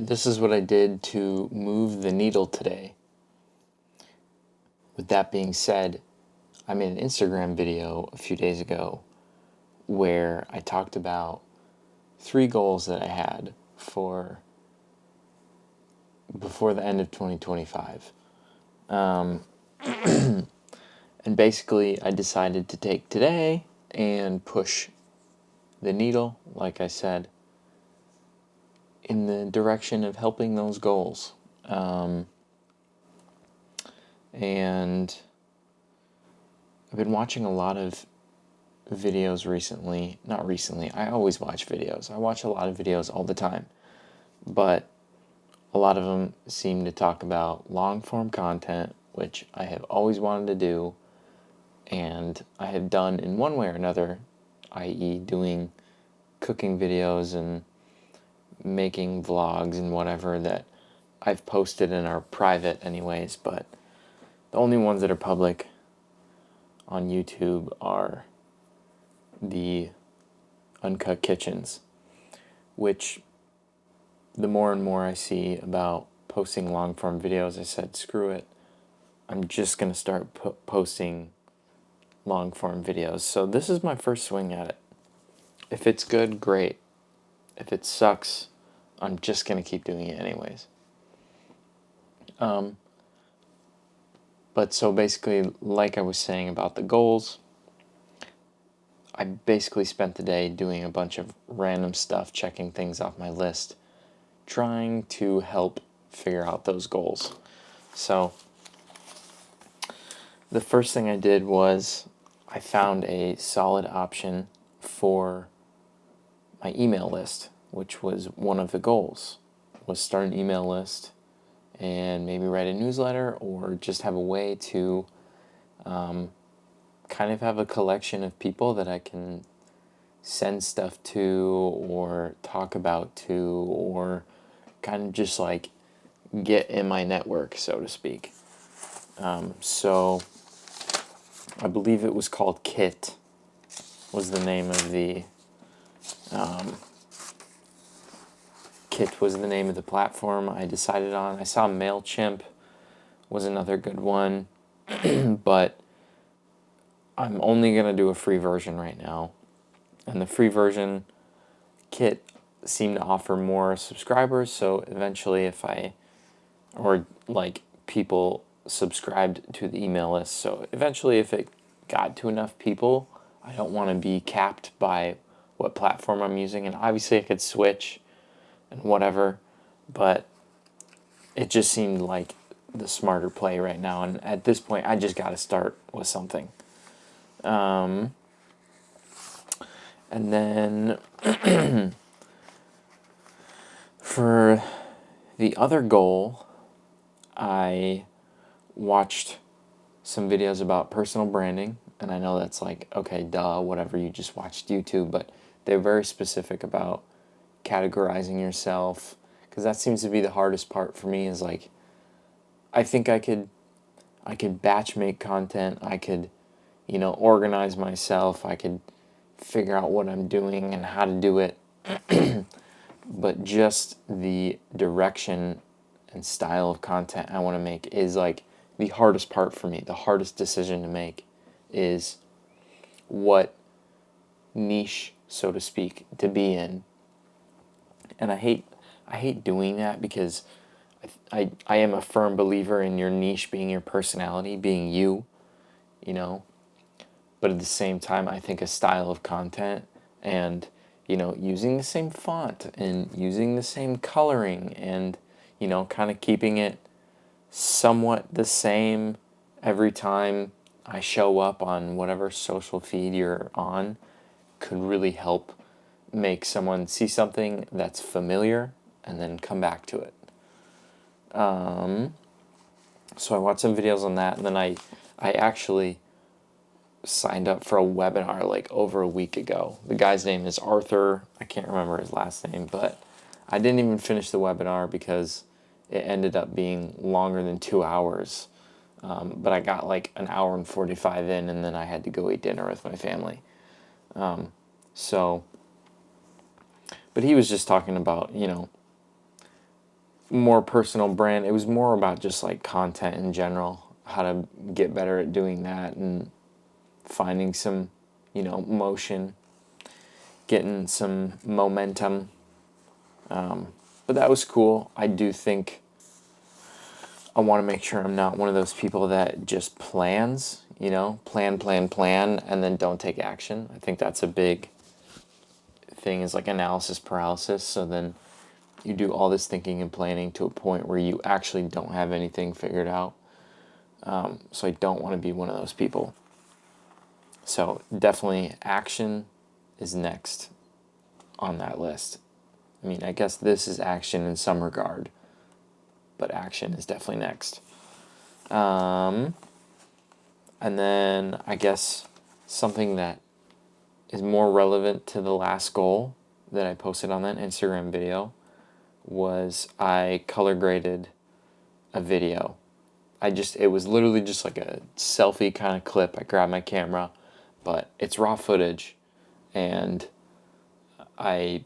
This is what I did to move the needle today. With that being said, I made an Instagram video a few days ago where I talked about 3 goals that I had for before the end of 2025. And basically, I decided to take today and push the needle, like I said, in the direction of helping those goals. And I've been watching a lot of videos recently. Not recently, I always watch videos. I watch a lot of videos all the time. But a lot of them seem to talk about long form content, which I have always wanted to do, and I have done in one way or another, i.e., doing cooking videos and making vlogs and whatever that I've posted and are private, anyways. But the only ones that are public on YouTube are the Uncut Kitchens, which the more and more I see about posting long form videos, I said, screw it. I'm just going to start posting long form videos. So this is my first swing at it. If it's good, great. If it sucks, I'm just going to keep doing it anyways. But so basically, like I was saying about the goals, I basically spent the day doing a bunch of random stuff, checking things off my list, trying to help figure out those goals. So the first thing I did was I found a solid option for my email list, which was one of the goals, was start an email list and maybe write a newsletter or just have a way to kind of have a collection of people that I can send stuff to or talk about to, or kind of just like get in my network, so to speak. So I believe it was called Kit, was the name of the Kit was the name of the platform I decided on. I saw MailChimp was another good one, but I'm only going to do a free version right now. And the free version, Kit, seemed to offer more subscribers, so eventually people subscribed to the email list. So eventually if it got to enough people, I don't want to be capped by what platform I'm using. And obviously I could switch and whatever, but it just seemed like the smarter play right now. And at this point, I just got to start with something. And then for the other goal, I watched some videos about personal branding. And I know that's like, okay, duh, whatever, you just watched YouTube. But they're very specific about categorizing yourself, because that seems to be the hardest part for me. Is like, I think I could batch make content, I could organize myself, I could figure out what I'm doing and how to do it, but just the direction and style of content I want to make is like the hardest part for me. The hardest decision to make is what niche, so to speak, to be in. And I hate doing that, because I am a firm believer in your niche being your personality, being you, But at the same time, I think a style of content and, using the same font and using the same coloring and, kind of keeping it somewhat the same every time I show up on whatever social feed you're on could really help make someone see something that's familiar and then come back to it. So I watched some videos on that, and then I actually signed up for a webinar like over a week ago. The guy's name is Arthur. I can't remember his last name, but I didn't even finish the webinar because it ended up being longer than 2 hours. But I got like an hour and 45 in, and then I had to go eat dinner with my family. But he was just talking about, more personal brand. It was more about just like content in general, how to get better at doing that and finding some, motion, getting some momentum. But that was cool. I do think I want to make sure I'm not one of those people that just plans, plan, and then don't take action. I think that's a big thing, is like analysis paralysis. So then you do all this thinking and planning to a point where you actually don't have anything figured out. So I don't want to be one of those people. So definitely action is next on that list. I mean, I guess this is action in some regard, but action is definitely next. And then I guess something that is more relevant to the last goal that I posted on that Instagram video was I color graded a video. It was literally just like a selfie kind of clip. I grabbed my camera, but it's raw footage, and I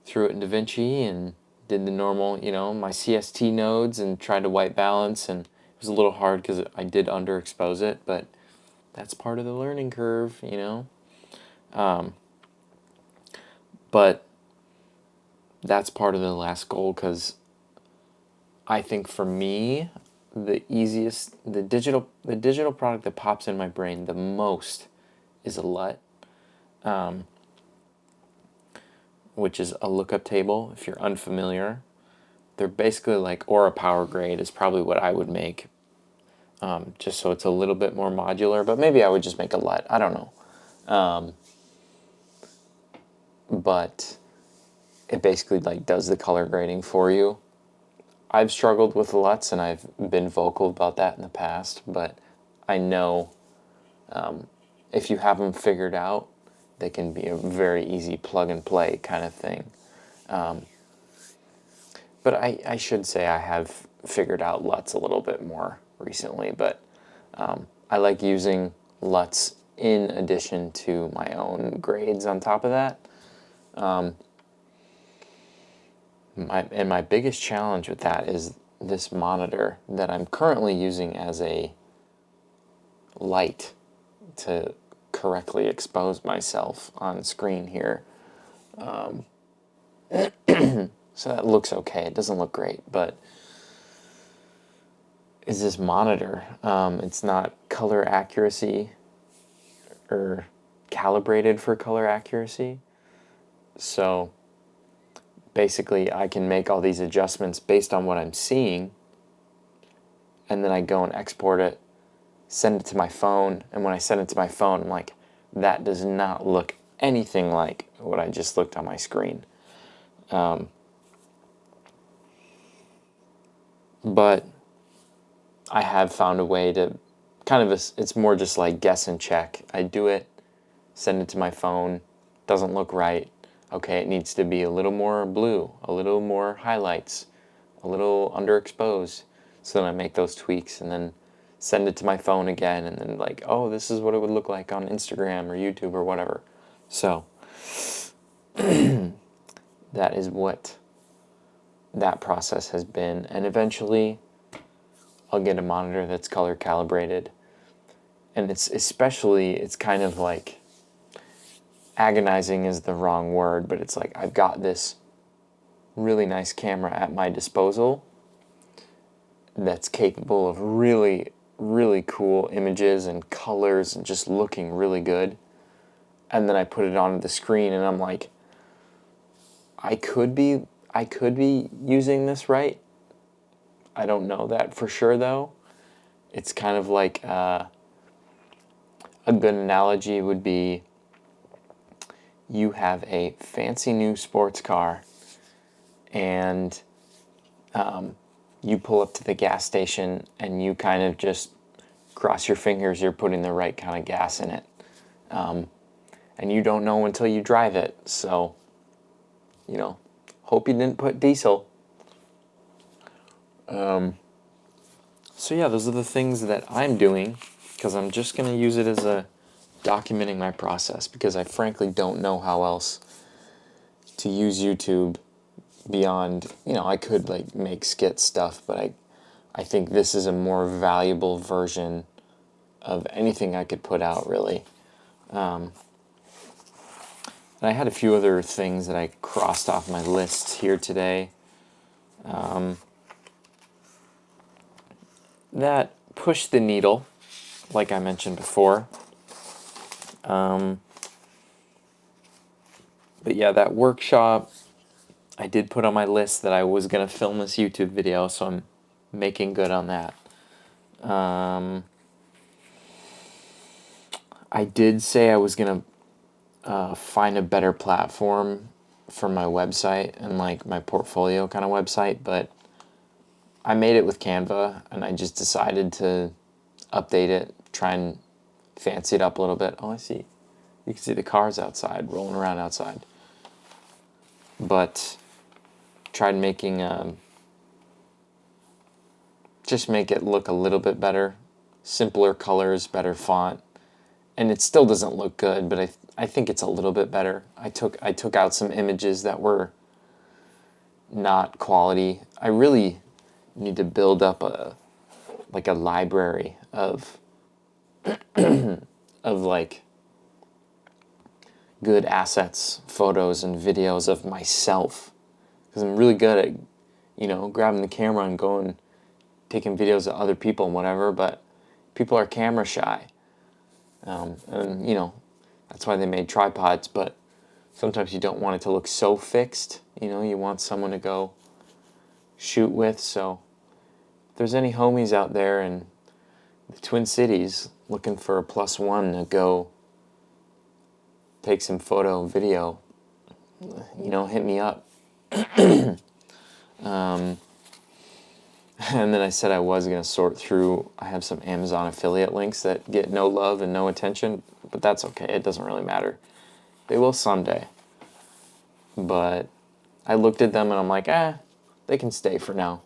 threw it in DaVinci and did the normal, my CST nodes and tried to white balance, and it was a little hard because I did underexpose it, but that's part of the learning curve, But that's part of the last goal, because I think for me, the digital product that pops in my brain the most is a LUT, which is a lookup table. If you're unfamiliar, they're basically like, or a power grade is probably what I would make, just so it's a little bit more modular. But maybe I would just make a LUT. I don't know. But it basically like does the color grading for you. I've struggled with LUTs, and I've been vocal about that in the past, but I know if you have them figured out, they can be a very easy plug and play kind of thing. But I should say I have figured out LUTs a little bit more recently, but I like using LUTs in addition to my own grades on top of that. My biggest challenge with that is this monitor that I'm currently using as a light to correctly expose myself on screen here. So that looks okay. It doesn't look great, but is this monitor. It's not color accuracy or calibrated for color accuracy. So basically I can make all these adjustments based on what I'm seeing, and then I go and export it, send it to my phone, and when I send it to my phone, I'm like, that does not look anything like what I just looked on my screen. But I have found a way to it's more just like guess and check. I do it, send it to my phone, doesn't look right. Okay, it needs to be a little more blue, a little more highlights, a little underexposed. So then I make those tweaks and then send it to my phone again, and then like, oh, this is what it would look like on Instagram or YouTube or whatever. So that is what that process has been. And eventually I'll get a monitor that's color calibrated. And it's kind of like, agonizing is the wrong word, but it's like I've got this really nice camera at my disposal that's capable of really, really cool images and colors and just looking really good. And then I put it onto the screen and I'm like, I could be using this right. I don't know that for sure though. It's kind of like a good analogy would be, you have a fancy new sports car and you pull up to the gas station and you kind of just cross your fingers you're putting the right kind of gas in it. And you don't know until you drive it. So, hope you didn't put diesel. So yeah, those are the things that I'm doing, because I'm just going to use it as a documenting my process, because I frankly don't know how else to use YouTube beyond, I could like make skit stuff, but I think this is a more valuable version of anything I could put out, really. And I had a few other things that I crossed off my list here today that pushed the needle, like I mentioned before. But yeah, that workshop, I did put on my list that I was going to film this YouTube video, so I'm making good on that. I did say I was going to find a better platform for my website and like my portfolio kind of website, but I made it with Canva, and I just decided to update it, try and fancy it up a little bit. Oh, I see. You can see the cars outside, rolling around outside. But tried making, just make it look a little bit better. Simpler colors, better font. And it still doesn't look good, but I think it's a little bit better. I took out some images that were not quality. I really need to build up a library of of like good assets, photos and videos of myself, because I'm really good at grabbing the camera and going taking videos of other people and whatever, but people are camera shy, and that's why they made tripods. But sometimes you don't want it to look so fixed. You want someone to go shoot with. So if there's any homies out there in the Twin Cities looking for a +1 to go take some photo and video, hit me up. And then I said I was going to sort through, I have some Amazon affiliate links that get no love and no attention, but that's okay. It doesn't really matter. They will someday. But I looked at them and I'm like, they can stay for now.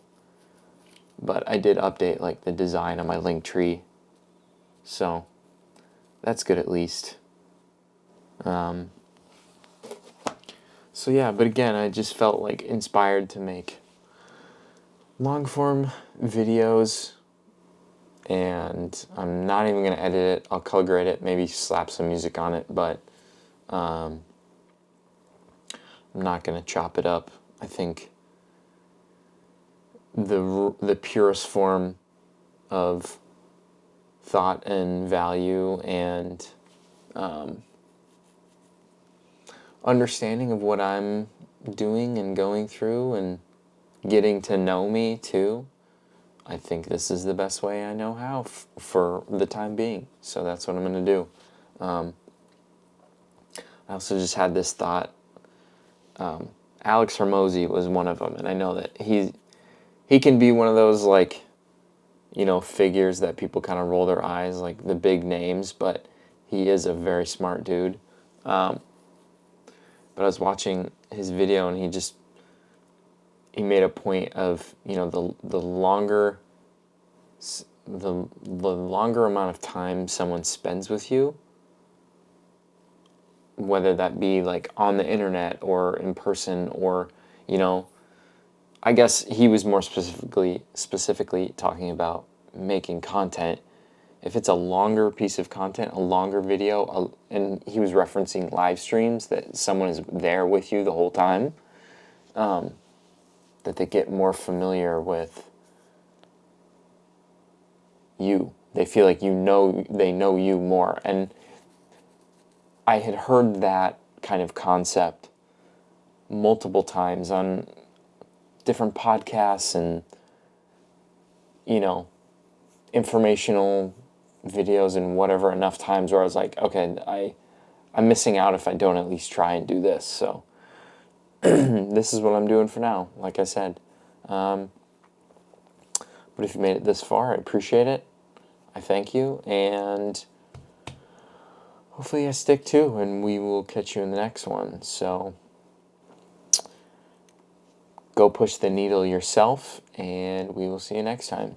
But I did update like the design of my link tree, so that's good at least. So yeah, but again, I just felt like inspired to make long form videos, and I'm not even going to edit it. I'll color grade it, maybe slap some music on it, but I'm not going to chop it up. I think the purest form of thought and value and understanding of what I'm doing and going through and getting to know me too, I think this is the best way I know how for the time being. So that's what I'm going to do. I also just had this thought. Alex Hormozy was one of them, and I know that he can be one of those figures that people kind of roll their eyes, like the big names, but he is a very smart dude. But I was watching his video, and he made a point of the longer amount of time someone spends with you, whether that be like on the internet or in person, or I guess he was more specifically talking about making content. If it's a longer piece of content, a longer video, and he was referencing live streams that someone is there with you the whole time, that they get more familiar with you. They feel like they know you more. And I had heard that kind of concept multiple times on different podcasts and, informational videos and whatever, enough times where I was like, okay, I'm missing out if I don't at least try and do this. So this is what I'm doing for now, like I said. But if you made it this far, I appreciate it. I thank you, and hopefully I stick to, and we will catch you in the next one. So go push the needle yourself, and we will see you next time.